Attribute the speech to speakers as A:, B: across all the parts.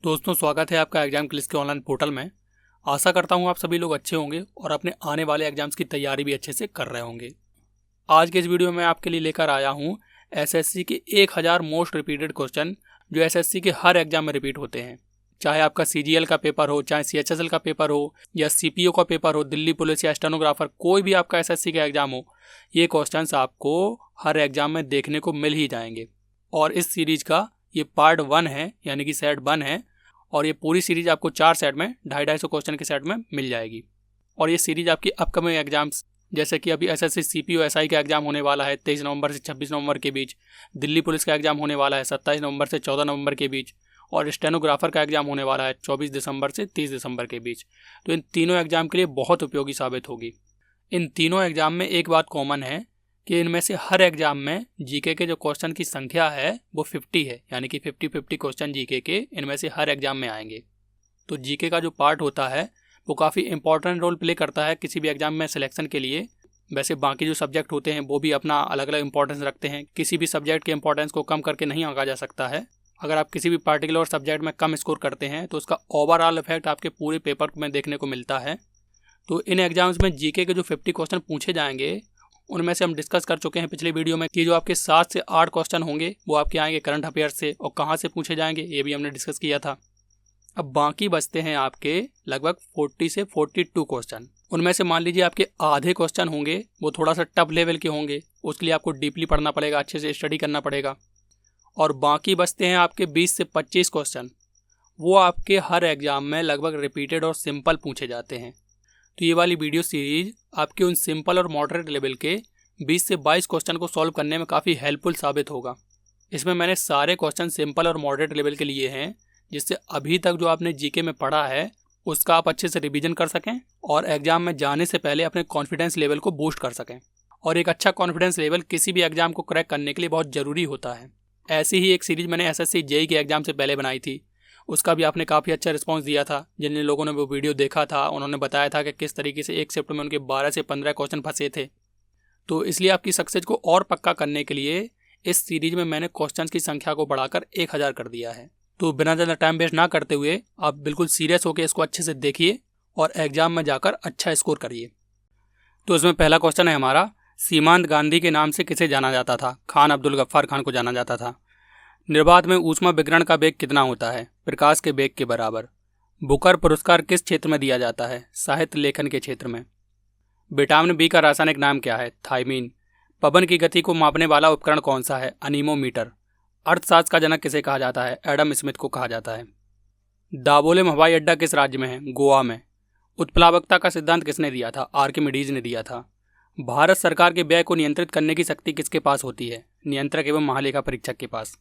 A: दोस्तों, स्वागत है आपका एग्जाम क्लिस के ऑनलाइन पोर्टल में। आशा करता हूं आप सभी लोग अच्छे होंगे और अपने आने वाले एग्जाम्स की तैयारी भी अच्छे से कर रहे होंगे। आज के इस वीडियो में आपके लिए लेकर आया हूं एसएससी के 1000 मोस्ट रिपीटेड क्वेश्चन जो एसएससी के हर एग्जाम में रिपीट होते हैं। चाहे आपका सीजीएल का पेपर हो, चाहे सीएचएसएल का पेपर हो या सीपीओ का पेपर हो, दिल्ली पुलिस या स्टेनोग्राफर, कोई भी आपका एसएससी का एग्जाम हो, ये क्वेश्चंस आपको हर एग्जाम में देखने को मिल ही जाएंगे। और इस सीरीज का ये पार्ट 1 है, यानी कि सेट 1 है। और ये पूरी सीरीज आपको 4 सेट में 250 क्वेश्चन के सेट में मिल जाएगी। और ये सीरीज आपकी अपकमिंग एग्जाम्स, जैसे कि अभी एसएससी सीपीओ एसआई का एग्जाम होने वाला है 23 नवंबर से 26 नवंबर के बीच, दिल्ली पुलिस का एग्जाम होने वाला है 27 नवंबर से 14 नवंबर के बीच, और स्टेनोग्राफर का एग्जाम होने वाला है 24 दिसंबर से 30 दिसंबर के बीच। तो इन तीनों एग्जाम के लिए बहुत उपयोगी साबित होगी। इन तीनों एग्जाम में एक बात कॉमन है कि इनमें से हर एग्जाम में जीके के जो क्वेश्चन की संख्या है वो 50 है, यानी कि 50-50 क्वेश्चन जीके के इनमें से हर एग्जाम में आएंगे। तो जीके का जो पार्ट होता है वो काफ़ी इंपॉर्टेंट रोल प्ले करता है किसी भी एग्जाम में सिलेक्शन के लिए। वैसे बाकी जो सब्जेक्ट होते हैं वो भी अपना अलग अलग इंपॉर्टेंस रखते हैं, किसी भी सब्जेक्ट के इंपॉर्टेंस को कम करके नहीं आंका जा सकता है। अगर आप किसी भी पार्टिकुलर सब्जेक्ट में कम स्कोर करते हैं तो उसका ओवरऑल इफेक्ट आपके पूरे पेपर में देखने को मिलता है। तो इन एग्जाम्स में जीके के जो 50 क्वेश्चन पूछे जाएंगे उनमें से हम डिस्कस कर चुके हैं पिछले वीडियो में कि जो आपके 7 से 8 क्वेश्चन होंगे वो आपके आएंगे करंट अफेयर्स से, और कहाँ से पूछे जाएंगे ये भी हमने डिस्कस किया था। अब बाकी बचते हैं आपके लगभग 40 से 42 क्वेश्चन। उनमें से मान लीजिए आपके आधे क्वेश्चन होंगे वो थोड़ा सा टफ लेवल के होंगे, उसके लिए आपको डीपली पढ़ना पड़ेगा, अच्छे से स्टडी करना पड़ेगा। और बाकी बचते हैं आपके 20 से 25 क्वेश्चन, वो आपके हर एग्जाम में लगभग रिपीटेड और सिंपल पूछे जाते हैं। तो ये वाली वीडियो सीरीज आपके उन सिंपल और मॉडरेट लेवल के 20 से 22 क्वेश्चन को सॉल्व करने में काफ़ी हेल्पफुल साबित होगा। इसमें मैंने सारे क्वेश्चन सिंपल और मॉडरेट लेवल के लिए हैं, जिससे अभी तक जो आपने जीके में पढ़ा है उसका आप अच्छे से रिवीजन कर सकें और एग्जाम में जाने से पहले अपने कॉन्फिडेंस लेवल को बूस्ट कर सकें। और एक अच्छा कॉन्फिडेंस लेवल किसी भी एग्जाम को क्रैक करने के लिए बहुत ज़रूरी होता है। ऐसी ही एक सीरीज मैंने एसएससी जेईई के एग्जाम से पहले बनाई थी, उसका भी आपने काफ़ी अच्छा रिस्पांस दिया था। जिन लोगों ने वो वीडियो देखा था उन्होंने बताया था कि किस तरीके से एक शिफ्ट में उनके 12 से 15 क्वेश्चन फंसे थे। तो इसलिए आपकी सक्सेस को और पक्का करने के लिए इस सीरीज में मैंने क्वेश्चंस की संख्या को बढ़ाकर 1000 कर दिया है। तो बिना ज़्यादा टाइम वेस्ट ना करते हुए आप बिल्कुल सीरियस होकर इसको अच्छे से देखिए और एग्जाम में जाकर अच्छा स्कोर करिए। तो इसमें पहला क्वेश्चन है हमारा, सीमांत गांधी के नाम से किसे जाना जाता था? खान अब्दुल गफ्फार खान को जाना जाता था। निर्वात में ऊष्मा विकिरण का वेग कितना होता है? प्रकाश के वेग के बराबर। बुकर पुरस्कार किस क्षेत्र में दिया जाता है? साहित्य लेखन के क्षेत्र में। विटामिन बी का रासायनिक नाम क्या है? थायमीन। पवन की गति को मापने वाला उपकरण कौन सा है? अनीमोमीटर। अर्थशास्त्र का जनक किसे कहा जाता है? एडम स्मिथ को कहा जाता है। दाबोलेम हवाई अड्डा किस राज्य में है? गोवा में। उत्प्लावकता का सिद्धांत किसने दिया था? आर्किमिडीज ने दिया था। भारत सरकार के व्यय को नियंत्रित करने की शक्ति किसके पास होती है? नियंत्रक एवं महालेखा परीक्षक के पास।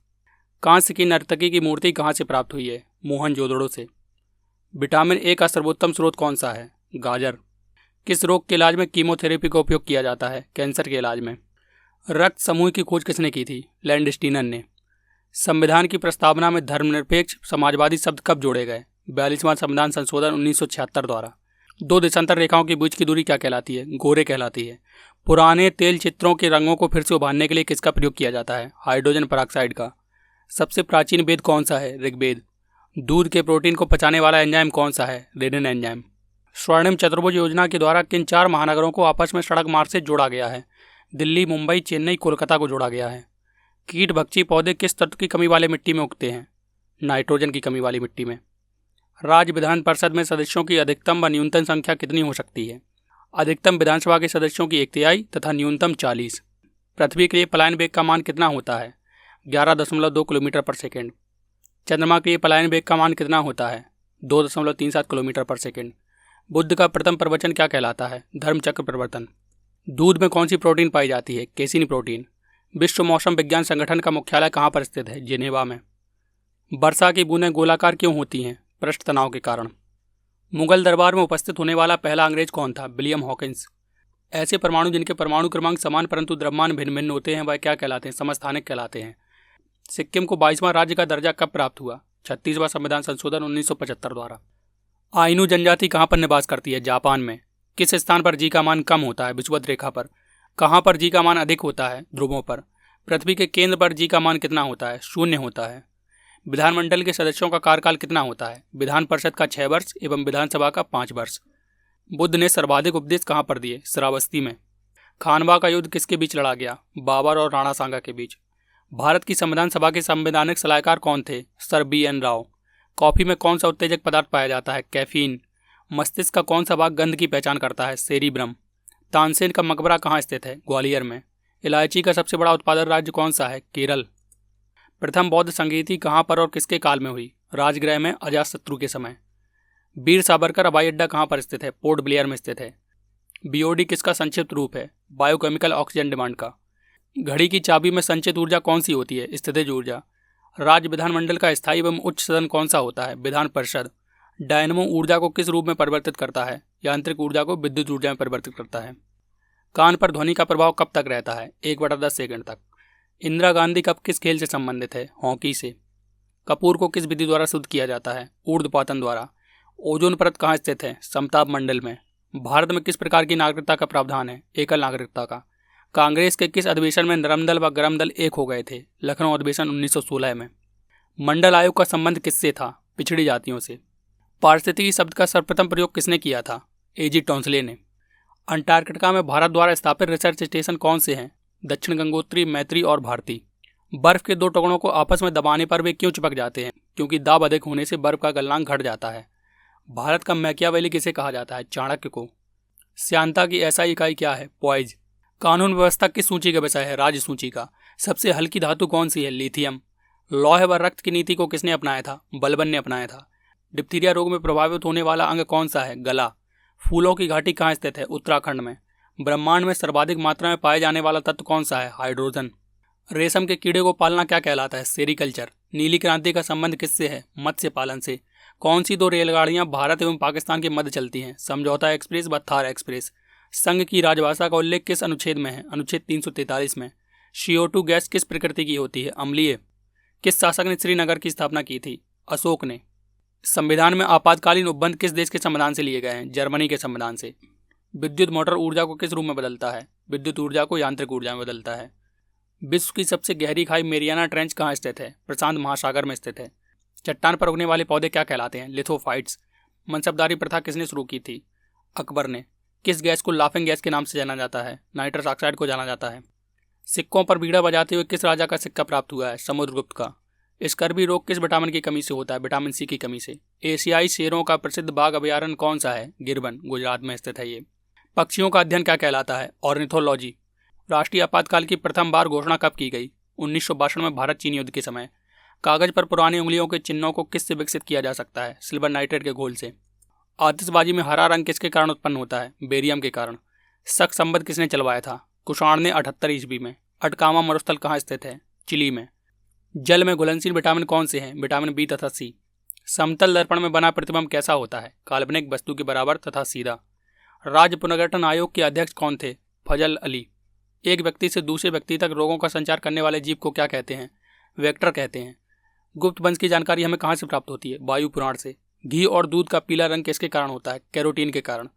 A: कांस्य की नर्तकी की मूर्ति कहाँ से प्राप्त हुई है? मोहनजोदड़ो से। विटामिन ए का सर्वोत्तम स्रोत कौन सा है? गाजर। किस रोग के इलाज में कीमोथेरेपी का उपयोग किया जाता है? कैंसर के इलाज में। रक्त समूह की खोज किसने की थी? लैंडस्टीनर ने। संविधान की प्रस्तावना में धर्मनिरपेक्ष समाजवादी शब्द कब जोड़े गए? 42वां संविधान संशोधन 1976 द्वारा। दो देशांतर रेखाओं के बीच की दूरी क्या कहलाती है? गोरे कहलाती है। पुराने तेल चित्रों के रंगों को फिर से उभारने के लिए किसका प्रयोग किया जाता है? हाइड्रोजन पेरोक्साइड का। सबसे प्राचीन वेद कौन सा है? ऋग्वेद। दूध के प्रोटीन को पचाने वाला एंजाइम कौन सा है? Rennin enzyme. स्वर्णिम चतुर्भुज योजना के द्वारा किन 4 महानगरों को आपस में सड़क मार्ग से जोड़ा गया है? दिल्ली, मुंबई, चेन्नई, कोलकाता को जोड़ा गया है। कीट भक्षी पौधे किस तत्व की कमी वाले मिट्टी में उगते हैं? नाइट्रोजन की कमी वाली मिट्टी में। राज्य विधान परिषद में सदस्यों की अधिकतम व न्यूनतम संख्या कितनी हो सकती है? अधिकतम विधानसभा के सदस्यों की 1/3 तथा न्यूनतम 40। पृथ्वी के लिए पलायन वेग का मान कितना होता है? 11.2 किलोमीटर पर सेकेंड। चंद्रमा के लिए पलायन वेग का मान कितना होता है? 2.37 किलोमीटर पर सेकेंड। बुद्ध का प्रथम प्रवचन क्या कहलाता है? धर्मचक्र प्रवर्तन। दूध में कौन सी प्रोटीन पाई जाती है? Casein protein. विश्व मौसम विज्ञान संगठन का मुख्यालय कहाँ पर स्थित है? जिनेवा में। वर्षा की बूंदें गोलाकार क्यों होती हैं? पृष्ठ तनाव के कारण। मुगल दरबार में उपस्थित होने वाला पहला अंग्रेज कौन था? William Hawkins. ऐसे परमाणु जिनके परमाणु क्रमांक समान परंतु द्रव्यमान भिन्न भिन्न होते हैं वह क्या कहलाते हैं? समस्थानिक कहलाते हैं। सिक्किम को 22वां राज्य का दर्जा कब प्राप्त हुआ? 36वां संविधान संशोधन 1975 द्वारा। आइनू जनजाति कहाँ पर निवास करती है? जापान में। किस स्थान पर जी का मान कम होता है? विषुवत रेखा पर। कहाँ पर जी का मान अधिक होता है? ध्रुवों पर। पृथ्वी के केंद्र पर जी का मान कितना होता है? 0 होता है। विधानमंडल के सदस्यों का कार्यकाल कितना होता है? विधान परिषद का 6 वर्ष एवं विधानसभा का 5 वर्ष। बुद्ध ने सर्वाधिक उपदेश कहाँ पर दिए? श्रावस्ती में। खानवा का युद्ध किसके बीच लड़ा गया? बाबर और राणा सांगा के बीच। भारत की संविधान सभा के संवैधानिक सलाहकार कौन थे? Sir BN Rao. कॉफी में कौन सा उत्तेजक पदार्थ पाया जाता है? कैफीन। मस्तिष्क का कौन सा भाग गंध की पहचान करता है? सेरिब्रम। तानसेन का मकबरा कहाँ स्थित है? ग्वालियर में। इलायची का सबसे बड़ा उत्पादक राज्य कौन सा है? केरल। प्रथम बौद्ध संगीति कहाँ पर और किसके काल में हुई? राजगृह में, अजातशत्रु के समय। वीर सावरकर हवाई अड्डा कहाँ पर स्थित है? पोर्ट ब्लेयर में स्थित है। BOD किसका संक्षिप्त रूप है? बायोकेमिकल ऑक्सीजन डिमांड का। घड़ी की चाबी में संचित ऊर्जा कौन सी होती है? स्थितिज ऊर्जा। राज्य विधानमंडल का स्थायी एवं उच्च सदन कौन सा होता है? विधान परिषद। डायनमो ऊर्जा को किस रूप में परिवर्तित करता है? यांत्रिक ऊर्जा को विद्युत ऊर्जा में परिवर्तित करता है। कान पर ध्वनि का प्रभाव कब तक रहता है? 1/10 सेकंड तक। इंदिरा गांधी कप किस खेल से संबंधित है? हॉकी से। कपूर को किस विधि द्वारा शुद्ध किया जाता है? ऊर्ध्वपातन द्वारा। ओजोन परत कहाँ स्थित है? समताप मंडल में। भारत में किस प्रकार की नागरिकता का प्रावधान है? एकल नागरिकता का। कांग्रेस के किस अधिवेशन में नरम दल व गरम दल एक हो गए थे? लखनऊ अधिवेशन 1916 में। मंडल आयोग का संबंध किससे था? पिछड़ी जातियों से। पारिस्थितिकी शब्द का सर्वप्रथम प्रयोग किसने किया था? AG टॉन्सले ने। अंटार्कटिका में भारत द्वारा स्थापित रिसर्च स्टेशन कौन से हैं? दक्षिण गंगोत्री, मैत्री और भारती। बर्फ के दो टुकड़ों को आपस में दबाने पर वे क्यों चिपक जाते हैं? क्योंकि दाब अधिक होने से बर्फ का गलनांक घट जाता है। भारत का मैकियावेली किसे कहा जाता है? चाणक्य को। श्यानता की ऐसा इकाई क्या है? पॉइज। कानून व्यवस्था किस सूची का विषय है? राज्य सूची का। सबसे हल्की धातु कौन सी है? लिथियम। लौह व रक्त की नीति को किसने अपनाया था? बलबन ने अपनाया था। डिप्थीरिया रोग में प्रभावित होने वाला अंग कौन सा है? गला। फूलों की घाटी कहाँ स्थित है? उत्तराखंड में। ब्रह्मांड में सर्वाधिक मात्रा में पाए जाने वाला तत्व कौन सा है? हाइड्रोजन। रेशम के कीड़े को पालना क्या कहलाता है? सेरीकल्चर। नीली क्रांति का संबंध किससे है? मत्स्य पालन से। कौन सी 2 रेलगाड़ियां भारत एवं पाकिस्तान के मध्य चलती हैं? समझौता एक्सप्रेस व थार एक्सप्रेस। संघ की राजभाषा का उल्लेख किस अनुच्छेद में है? अनुच्छेद 343 में। CO2 गैस किस प्रकृति की होती है? अम्लीय। किस शासक ने श्रीनगर की स्थापना की थी? अशोक ने। संविधान में आपातकालीन उपबंध किस देश के संविधान से लिए गए हैं? जर्मनी के संविधान से। विद्युत मोटर ऊर्जा को किस रूप में बदलता है? विद्युत ऊर्जा को यांत्रिक ऊर्जा में बदलता है। विश्व की सबसे गहरी खाई मेरियाना ट्रेंच कहाँ स्थित है? प्रशांत महासागर में स्थित है। चट्टान पर उगने वाले पौधे क्या कहलाते हैं? लिथोफाइट्स। मनसबदारी प्रथा किसने शुरू की थी? अकबर ने। किस गैस को लाफिंग गैस के नाम से जाना जाता है? नाइट्रस ऑक्साइड को जाना जाता है। सिक्कों पर बीड़ा बजाते हुए किस राजा का सिक्का प्राप्त हुआ है? समुद्रगुप्त का। स्कर्वी रोग किस विटामिन की कमी से होता है? विटामिन C की कमी से। एशियाई शेरों का प्रसिद्ध बाघ अभयारण्य कौन सा है? गिरवन, गुजरात में स्थित है ये। पक्षियों का अध्ययन क्या कहलाता है? ऑर्निथोलॉजी। राष्ट्रीय आपातकाल की प्रथम बार घोषणा कब की गई? 1962 में भारत चीन युद्ध के समय। कागज पर पुरानी उंगलियों के चिन्हों को किससे विकसित किया जा सकता है? सिल्वर नाइट्रेट के घोल से। आतिशबाजी में हरा रंग किसके कारण उत्पन्न होता है? बेरियम के कारण। शक संबंध किसने चलवाया था? कुषाण ने 78 ईस्वी में। अटकामा मरुस्थल कहाँ स्थित है? चिली में। जल में घुलनशील विटामिन कौन से हैं? विटामिन B तथा C। समतल दर्पण में बना प्रतिबिंब कैसा होता है? काल्पनिक वस्तु के बराबर तथा सीधा। राज्य पुनर्गठन आयोग के अध्यक्ष कौन थे? फजल अली। एक व्यक्ति से दूसरे व्यक्ति तक रोगों का संचार करने वाले जीव को क्या कहते हैं? वेक्टर कहते हैं। गुप्त वंश की जानकारी हमें कहाँ से प्राप्त होती है? वायु पुराण से। घी और दूध का पीला रंग किसके कारण होता है? कैरोटीन के कारण।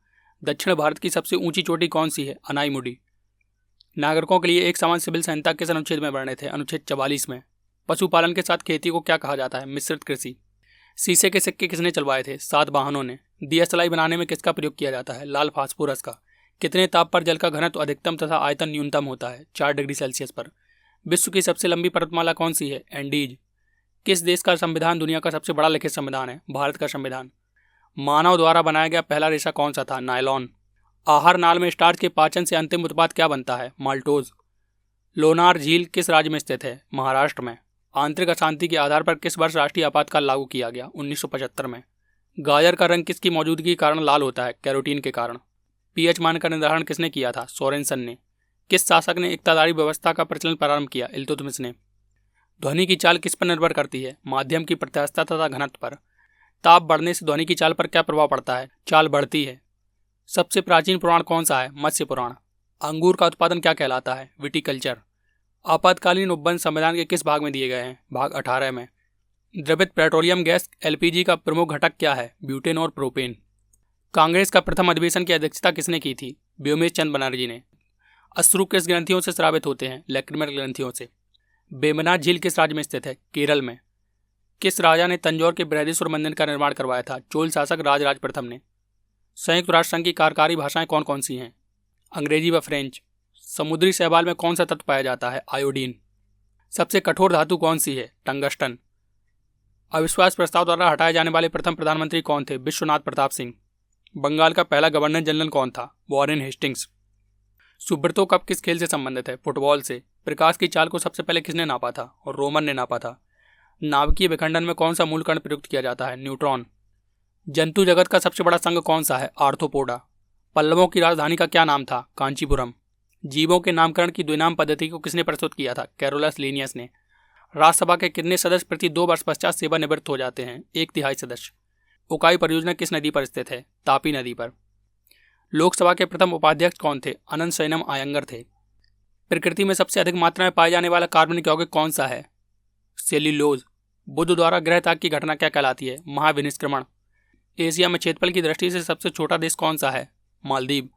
A: दक्षिण भारत की सबसे ऊंची चोटी कौन सी है? अनाईमुडी। नागरिकों के लिए एक समान सिविल संहिता किस अनुच्छेद में वर्णित है? अनुच्छेद 44 में। पशुपालन के साथ खेती को क्या कहा जाता है? मिश्रित कृषि। शीशे के सिक्के किसने चलवाए थे? सातवाहनों ने। दिया सलाई बनाने में किसका प्रयोग किया जाता है? लाल फास्फोरस का। कितने ताप पर जल का घनत्व अधिकतम तथा आयतन न्यूनतम होता है? 4 डिग्री सेल्सियस पर। विश्व की सबसे लंबी पर्वतमाला कौन सी है? एंडीज। किस देश का संविधान दुनिया का सबसे बड़ा लिखित संविधान है? भारत का संविधान। मानव द्वारा बनाया गया पहला रेशा कौन सा था? नायलॉन। आहार नाल में स्टार्च के पाचन से अंतिम उत्पाद क्या बनता है? माल्टोज। लोनार झील किस राज्य में स्थित है? महाराष्ट्र में। आंतरिक अशांति के आधार पर किस वर्ष राष्ट्रीय आपातकाल लागू किया गया? 1975 में। गाजर का रंग किसकी मौजूदगी के कारण लाल होता है? कैरोटीन के कारण। पीएच मान का निर्धारण किसने किया था? सोरेनसन ने। किस शासक ने इक्तादारी व्यवस्था का प्रचलन प्रारंभ किया? इल्तुतमिश ने। ध्वनि की चाल किस पर निर्भर करती है? माध्यम की प्रत्यास्थता तथा घनत्व पर। ताप बढ़ने से ध्वनि की चाल पर क्या प्रभाव पड़ता है? चाल बढ़ती है। सबसे प्राचीन पुराण कौन सा है? मत्स्य पुराण। अंगूर का उत्पादन क्या कहलाता है? विटिकल्चर। आपातकालीन उपबंध संविधान के किस भाग में दिए गए हैं? भाग 18 में। द्रवित पेट्रोलियम गैस LPG का प्रमुख घटक क्या है? ब्यूटेन और प्रोपेन। कांग्रेस का प्रथम अधिवेशन की अध्यक्षता किसने की थी? व्योमेश चंद्र बनर्जी ने। अश्रु किस ग्रंथियों से स्रावित होते हैं? लैक्रिमल ग्रंथियों से। वेम्बनाड झील किस राज्य में स्थित है? केरल में। किस राजा ने तंजौर के बृहदीश्वर मंदिर का निर्माण करवाया था? चोल शासक राजराज प्रथम ने। संयुक्त राष्ट्र संघ की कार्यकारी भाषाएं कौन कौन सी हैं? अंग्रेजी व फ्रेंच। समुद्री शैवाल में कौन सा तत्व पाया जाता है? आयोडीन। सबसे कठोर धातु कौन सी है? टंगस्टन। अविश्वास प्रस्ताव द्वारा हटाए जाने वाले प्रथम प्रधानमंत्री कौन थे? विश्वनाथ प्रताप सिंह। बंगाल का पहला गवर्नर जनरल कौन था? Warren Hastings. सुब्रतो कप किस खेल से संबंधित है? फुटबॉल से। प्रकाश की चाल को सबसे पहले किसने नापा था? और रोमन ने नापा था। नाभिकीय विखंडन में कौन सा मूल कण प्रयुक्त किया जाता है? न्यूट्रॉन। जंतु जगत का सबसे बड़ा संघ कौन सा है? आर्थ्रोपोडा। पल्लवों की राजधानी का क्या नाम था? कांचीपुरम। जीवों के नामकरण की द्विनाम पद्धति को किसने प्रस्तुत किया था? कैरोलस लीनियस ने। राज्यसभा के कितने सदस्य प्रति 2 वर्ष पश्चात सेवानिवृत्त हो जाते हैं? 1/3 सदस्य। उकाई परियोजना किस नदी पर स्थित है? तापी नदी पर। लोकसभा के प्रथम उपाध्यक्ष कौन थे? अनंत शयनम अयंगर थे। प्रकृति में सबसे अधिक मात्रा में पाए जाने वाला कार्बनिक यौगिक कौन सा है? सेल्यूलोज। बुध द्वारा ग्रह त्याग की घटना क्या कहलाती है? महाविनिष्क्रमण। एशिया में क्षेत्रफल की दृष्टि से सबसे छोटा देश कौन सा है? मालदीव।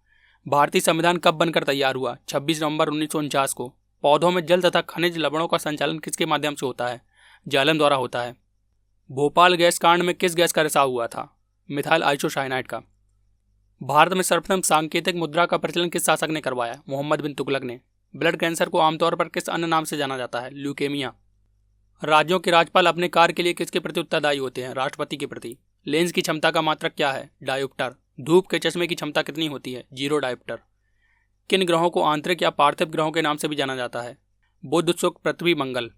A: भारतीय संविधान कब बनकर तैयार हुआ? 26 नवंबर 1949 को। पौधों में जल तथा खनिज लवणों का संचालन किसके माध्यम से होता है? जालन द्वारा होता है। भोपाल गैस कांड में किस गैस का रिसाव हुआ था? मिथाइल आइसोसाइनाइड का। भारत में सर्वप्रथम सांकेतिक मुद्रा का प्रचलन किस शासक ने करवाया? मोहम्मद बिन तुगलक ने। ब्लड कैंसर को आमतौर पर किस अन्य नाम से जाना जाता है? ल्यूकेमिया। राज्यों के राज्यपाल अपने कार्य के लिए किसके प्रति उत्तरदायी होते हैं? राष्ट्रपति के प्रति। लेंस की क्षमता का मात्रक क्या है? डायोप्टर। धूप के चश्मे की क्षमता कितनी होती है? 0 डायोप्टर। किन ग्रहों को आंतरिक या पार्थिव ग्रहों के नाम से भी जाना जाता है? बुध, शुक्र, पृथ्वी, मंगल।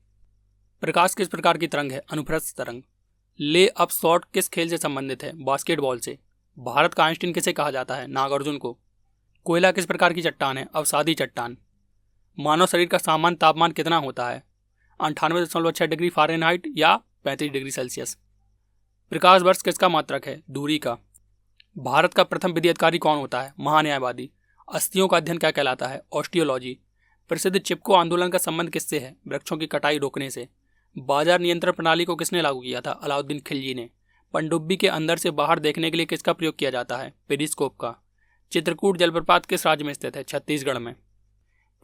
A: प्रकाश किस प्रकार की तरंग है? अनुप्रस्थ तरंग। ले अप शॉट किस खेल से संबंधित है? बास्केटबॉल से। भारत का आइंस्टीन किसे कहा जाता है? नागार्जुन को। कोयला किस प्रकार की चट्टान है? अवसादी चट्टान। मानव शरीर का सामान्य तापमान कितना होता है? 98.6 डिग्री फ़ारेनहाइट या 35 डिग्री सेल्सियस। प्रकाश वर्ष किसका मात्रक है? दूरी का। भारत का प्रथम विधि अधिकारी कौन होता है? महान्यायवादी। अस्थियों का अध्ययन क्या कहलाता है? ऑस्टियोलॉजी। प्रसिद्ध चिपको आंदोलन का संबंध किससे है? वृक्षों की कटाई रोकने से। बाजार नियंत्रण प्रणाली को किसने लागू किया था? अलाउद्दीन खिलजी ने। पनडुब्बी के अंदर से बाहर देखने के लिए किसका प्रयोग किया जाता है? पेरिस्कोप का। चित्रकूट जलप्रपात किस राज्य में स्थित है? छत्तीसगढ़ में।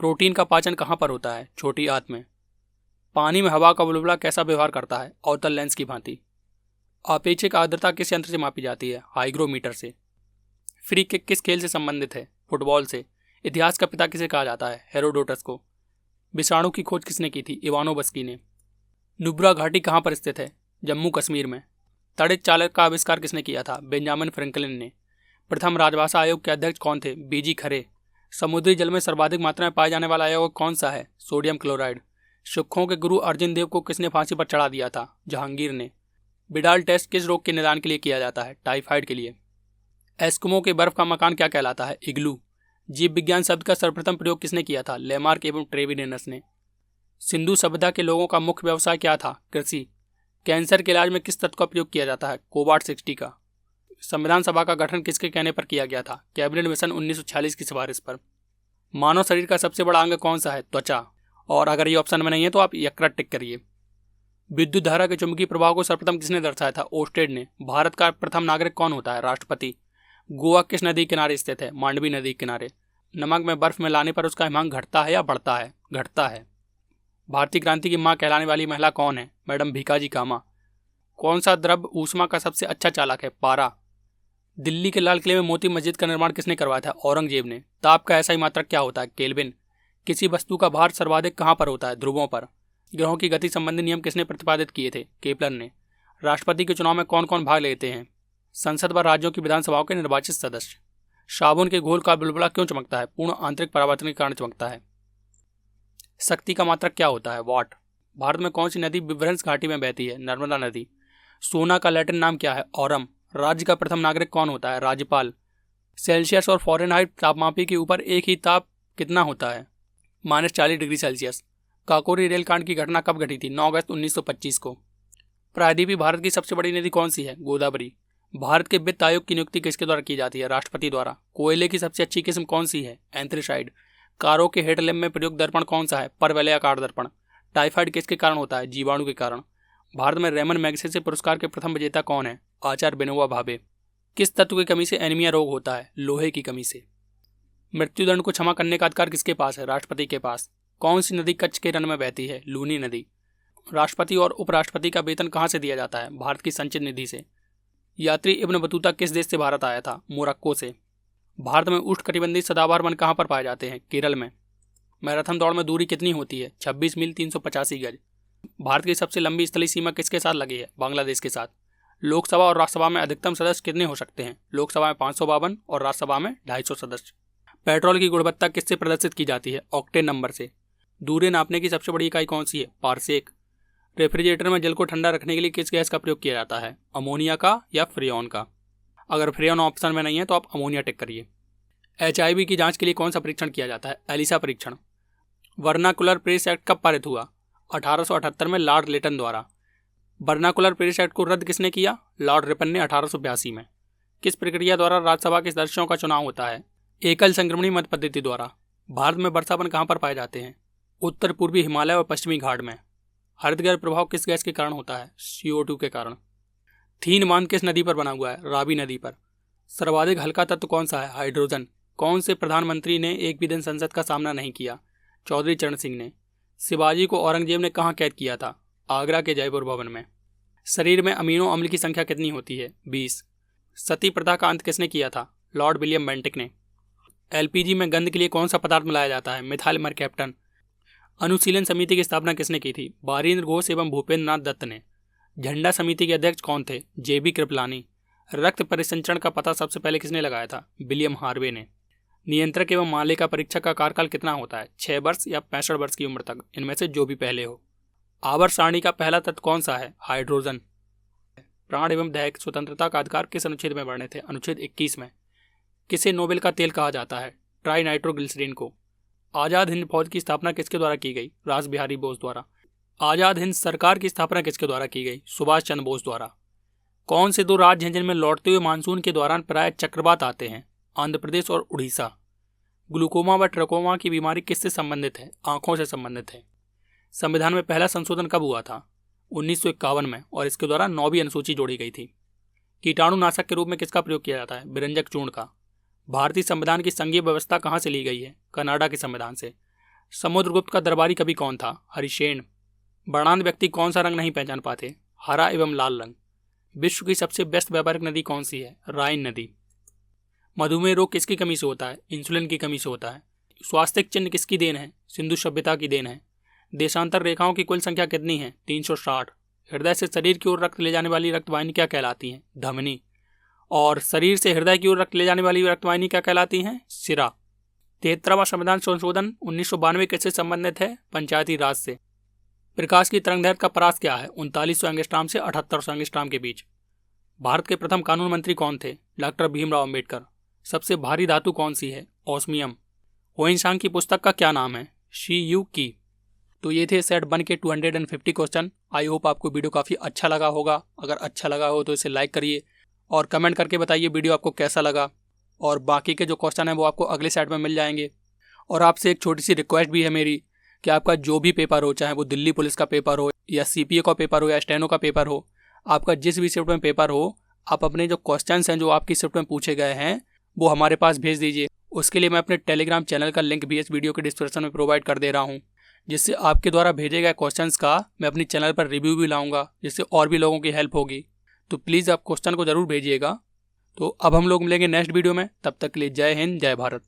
A: प्रोटीन का पाचन कहाँ पर होता है? छोटी आंत में। पानी में हवा का बुलबुला कैसा व्यवहार करता है? अवतल लेंस की भांति। आपेक्षिक आर्द्रता किस यंत्र से मापी जाती है? हाइग्रोमीटर से। फ्री किक किस खेल से संबंधित है? फुटबॉल से। इतिहास का पिता किसे कहा जाता है? हेरोडोटस को। विषाणु की खोज किसने की थी? इवानोवस्की ने। नुब्रा घाटी कहाँ पर स्थित है? जम्मू कश्मीर में। तड़ित चालक का आविष्कार किसने किया था? बेंजामिन फ्रैंकलिन ने। प्रथम राजभाषा आयोग के अध्यक्ष कौन थे? बीजी खरे। समुद्री जल में सर्वाधिक मात्रा में पाए जाने वाला अयौगिक कौन सा है? Sodium chloride. सिखों के गुरु अर्जुन देव को किसने फांसी पर चढ़ा दिया था? जहांगीर ने। बिडाल टेस्ट किस रोग के निदान के लिए किया जाता है? टाइफाइड के लिए। एस्किमो के बर्फ का मकान क्या कहलाता है? इग्लू। जीव विज्ञान शब्द का सर्वप्रथम प्रयोग किसने किया था? लेमार्क एवं ट्रेविडेनस ने। सिंधु सभ्यता के लोगों का मुख्य व्यवसाय क्या था? कृषि। कैंसर के इलाज में किस तत्व का प्रयोग किया जाता है? कोबाल्ट 60 का। संविधान सभा का गठन किसके कहने पर किया गया था? कैबिनेट मिशन 1946 की सिफारिश पर। मानव शरीर का सबसे बड़ा अंग कौन सा है? त्वचा। और अगर ये ऑप्शन में नहीं है तो आप यकृत टिक करिए। विद्युत धारा के चुंबकीय प्रभाव को सर्वप्रथम किसने दर्शाया था? ओस्टेड ने। भारत का प्रथम नागरिक कौन होता है? राष्ट्रपति। गोवा किस नदी किनारे स्थित है? मांडवी नदी किनारे। नमक में बर्फ में लाने पर उसका हिमांक घटता है या बढ़ता है? घटता है। भारतीय क्रांति की मां कहलाने वाली महिला कौन है? मैडम भीकाजी कामा। कौन सा द्रव्य ऊष्मा का सबसे अच्छा चालक है? पारा। दिल्ली के लाल किले में मोती मस्जिद का निर्माण किसने करवाया था? औरंगजेब ने। ताप का ऐसा ही मात्रक क्या होता है? केल्विन। किसी वस्तु का भार सर्वाधिक कहाँ पर होता है? ध्रुवों पर। ग्रहों की गति संबंधी नियम किसने प्रतिपादित किए थे? केपलर ने। राष्ट्रपति के चुनाव में कौन कौन भाग लेते हैं? संसद व राज्यों की विधानसभाओं के निर्वाचित सदस्य। साबुन के घोल का बुलबुला क्यों चमकता है? पूर्ण आंतरिक परावर्तन के कारण चमकता है। शक्ति का मात्रक क्या होता है? वाट। भारत में कौन सी नदी विभ्रंश घाटी में बहती है? नर्मदा नदी। सोना का लैटिन नाम क्या है? ऑरम। राज्य का प्रथम नागरिक कौन होता है? राज्यपाल। सेल्सियस और फ़ारेनहाइट तापमापी के ऊपर एक ही ताप कितना होता है? -40 डिग्री सेल्सियस। काकोरी रेलकांड की घटना कब घटी थी? 9 अगस्त 1925 को। प्रायद्वीपीय भारत की सबसे बड़ी नदी कौन सी है? गोदावरी। भारत के वित्त आयोग की नियुक्ति किसके द्वारा की जाती है? राष्ट्रपति द्वारा। कोयले की सबसे अच्छी किस्म कौन सी है? एंथ्रेसाइड। कारों के हेडलैम्प में प्रयुक्त दर्पण कौन सा है? परवलयाकार दर्पण। टाइफाइड किसके कारण होता है? जीवाणु के कारण। भारत में रेमन मैगसेसे पुरस्कार के प्रथम विजेता कौन है? आचार्य विनोबा भावे। किस तत्व की कमी से एनीमिया रोग होता है? लोहे की कमी से। मृत्युदंड को क्षमा करने का अधिकार किसके पास है? राष्ट्रपति के पास। कौन सी नदी कच्छ के रण में बहती है? लूनी नदी। राष्ट्रपति और उपराष्ट्रपति का वेतन कहाँ से दिया जाता है? भारत की संचित निधि से। यात्री इब्न बतूता किस देश से भारत आया था? मोरक्को से। भारत में उष्णकटिबंधीय सदाबहार वन कहाँ पर पाए जाते हैं? केरल में। मैराथन दौड़ में दूरी कितनी होती है? 26 मील 385 गज। भारत की सबसे लंबी स्थलीय सीमा किसके साथ लगी है? बांग्लादेश के साथ। लोकसभा और राज्यसभा में अधिकतम सदस्य कितने हो सकते हैं? लोकसभा में 552 और राज्यसभा में 250 सदस्य। पेट्रोल की गुणवत्ता किससे प्रदर्शित की जाती है? ऑक्टेन नंबर से। दूरी नापने की सबसे बड़ी इकाई कौन सी है? पारसेक। रेफ्रिजरेटर में जल को ठंडा रखने के लिए किस गैस का प्रयोग किया जाता है? अमोनिया का या फ्रेऑन का? अगर फ्रेऑन ऑप्शन में नहीं है तो आप अमोनिया टिक करिए। HIV की जांच के लिए कौन सा परीक्षण किया जाता है? एलिसा परीक्षण। वर्नाकुलर प्रेस एक्ट कब पारित हुआ? 1878 में लॉर्ड लेटन द्वारा। वर्नाकुलर प्रेस एक्ट को रद्द किसने किया? लॉर्ड रिपन ने 1882 में। किस प्रक्रिया द्वारा राज्यसभा के सदस्यों का चुनाव होता है? एकल संक्रमणी मत पद्धति द्वारा। भारत में वर्षावन कहाँ पर पाए जाते हैं? उत्तर पूर्वी हिमालय और पश्चिमी घाट में। हरितगृह प्रभाव किस गैस के कारण होता है? CO2 के कारण। थीन बांध किस नदी पर बना हुआ है? रावी नदी पर। सर्वाधिक हल्का तत्व कौन सा है? हाइड्रोजन। कौन से प्रधानमंत्री ने एक भी दिन संसद का सामना नहीं किया? चौधरी चरण सिंह ने। शिवाजी को औरंगजेब ने कहाँ कैद किया था? आगरा के जयपुर भवन में। शरीर में अमीनो अम्ल की संख्या कितनी होती है? 20। सती प्रथा का अंत किसने किया था? लॉर्ड विलियम बेंटिक ने। LPG में गंध के लिए कौन सा पदार्थ मिलाया जाता है? Methyl mercaptan. अनुशीलन समिति की स्थापना किसने की थी? बारीन्द्र घोष एवं भूपेंद्र नाथ दत्त ने। झंडा समिति के अध्यक्ष कौन थे? JB कृपलानी। रक्त परिसंचरण का पता सबसे पहले किसने लगाया था? विलियम हार्वे ने। नियंत्रक एवं मालिका परीक्षक का कार्यकाल कितना होता है? 6 वर्ष या 65 वर्ष की उम्र तक, इनमें से जो भी पहले हो। आवर्त सारणी का पहला तत्व कौन सा है? हाइड्रोजन। प्राण एवं दैहिक स्वतंत्रता का अधिकार किस अनुच्छेद में वर्णित है? अनुच्छेद 21 में। किसे नोबेल का तेल कहा जाता है? ट्राई नाइट्रोग्लिसरीन को। आजाद हिंद फौज की स्थापना किसके द्वारा की गई? रास बिहारी बोस द्वारा। आजाद हिंद सरकार की स्थापना किसके द्वारा की गई? सुभाष चंद्र बोस द्वारा। कौन से दो राज्य हैं जिनमें लौटते हुए मानसून के दौरान प्राय चक्रवात आते हैं? आंध्र प्रदेश और उड़ीसा। ग्लूकोमा व ट्रकोमा की बीमारी किससे संबंधित है? आंखों से संबंधित है। संविधान में पहला संशोधन कब हुआ था? 1951 में, और इसके द्वारा 9वीं अनुसूची जोड़ी गई थी। कीटाणुनाशक के रूप में किसका प्रयोग किया जाता है? बिरंजक चूर्ण का। भारतीय संविधान की संघीय व्यवस्था कहाँ से ली गई है? कनाडा के संविधान से। समुद्रगुप्त का दरबारी कवि कौन था? हरिशेन। वर्णांध व्यक्ति कौन सा रंग नहीं पहचान पाते? हरा एवं लाल रंग। विश्व की सबसे व्यस्त व्यापारिक नदी कौन सी है? राइन नदी। मधुमेह रोग किसकी कमी से होता है? इंसुलिन की कमी से होता है। स्वास्तिक चिन्ह किसकी देन है? सिंधु सभ्यता की देन है। देशांतर रेखाओं की कुल संख्या कितनी है? 360। हृदय से शरीर की ओर रक्त ले जाने वाली रक्तवाहिनी क्या कहलाती है? धमनी। और शरीर से हृदय की ओर रक्त ले जाने वाली रक्तवाहिनी क्या कहलाती है? सिरा। 73वां संविधान संशोधन 1992 किससे संबंधित है? पंचायती राज से। प्रकाश की तरंगदैर्घ्य का परास क्या है? 3900 एंगस्ट्राम से 7800 एंगस्ट्राम के बीच। भारत के प्रथम कानून मंत्री कौन थे? डॉक्टर भीमराव अम्बेडकर। सबसे भारी धातु कौन सी है? ऑस्मियम। होइंशांग की पुस्तक का क्या नाम है? शी यू की। तो ये थे सेट 1 के 250 क्वेश्चन। आई होप आपको वीडियो काफ़ी अच्छा लगा होगा। अगर अच्छा लगा हो तो इसे लाइक करिए और कमेंट करके बताइए वीडियो आपको कैसा लगा। और बाकी के जो क्वेश्चन हैं वो आपको अगले सेट में मिल जाएंगे। और आपसे एक छोटी सी रिक्वेस्ट भी है मेरी कि आपका जो भी पेपर हो, चाहे वो दिल्ली पुलिस का पेपर हो या CPA का पेपर हो या स्टेनो का पेपर हो, आपका जिस भी शिफ्ट में पेपर हो, आप अपने जो क्वेश्चंस हैं जो आपकी शिफ्ट में पूछे गए हैं वो हमारे पास भेज दीजिए। उसके लिए मैं अपने टेलीग्राम चैनल का लिंक भी इस वीडियो के डिस्क्रिप्शन में प्रोवाइड कर दे रहा हूँ, जिससे आपके द्वारा भेजे गए क्वेश्चंस का मैं अपनी चैनल पर रिव्यू भी लाऊंगा, जिससे और भी लोगों की हेल्प होगी। तो प्लीज़ आप क्वेश्चन को ज़रूर भेजिएगा। तो अब हम लोग मिलेंगे नेक्स्ट वीडियो में। तब तक के लिए जय हिंद, जय भारत।